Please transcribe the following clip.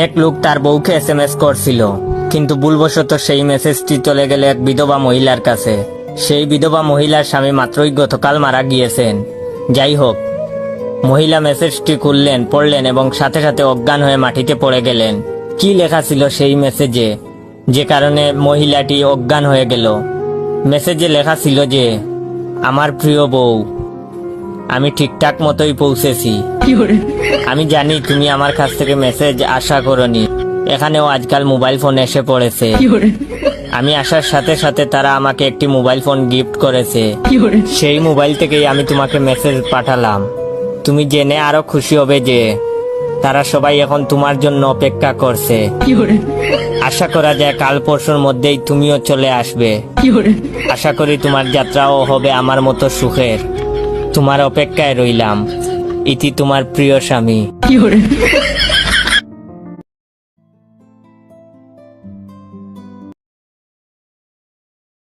এক লোক তার বউকে এসএমএস করছিল, কিন্তু ভুলবশত সেই মেসেজটি চলে গেল এক বিধবা মহিলার কাছে। সেই বিধবা মহিলার স্বামী মাত্রই গতকাল মারা গিয়েছেন। যাই হোক, মহিলা মেসেজটি খুললেন, পড়লেন এবং সাথে সাথে অজ্ঞান হয়ে মাটিতে পড়ে গেলেন। কি লেখা ছিল সেই মেসেজে, যে কারণে মহিলাটি অজ্ঞান হয়ে গেল? মেসেজে লেখা ছিল যে, আমার প্রিয় বউ, আমি ঠিকঠাক মতোই পৌঁছেছি। আমি জানি তুমি আমার কাছ থেকে মেসেজ আশা করনি। এখানেও আজকাল মোবাইল ফোন এসে পড়েছে। আমি আসার সাথে সাথে তারা আমাকে একটি মোবাইল ফোন গিফট করেছে। সেই মোবাইল থেকেই আমি তোমাকে মেসেজ পাঠালাম। তুমি জেনে আরো খুশি হবে যে তারা সবাই এখন তোমার জন্য অপেক্ষা করছে। আশা করা যায় কাল পরশুর মধ্যেই তুমিও চলে আসবে। আশা করি তোমার যাত্রাও হবে আমার মতো সুখের। তোমার অপেক্ষায় রইলাম। ইতি তোমার প্রিয় স্বামী।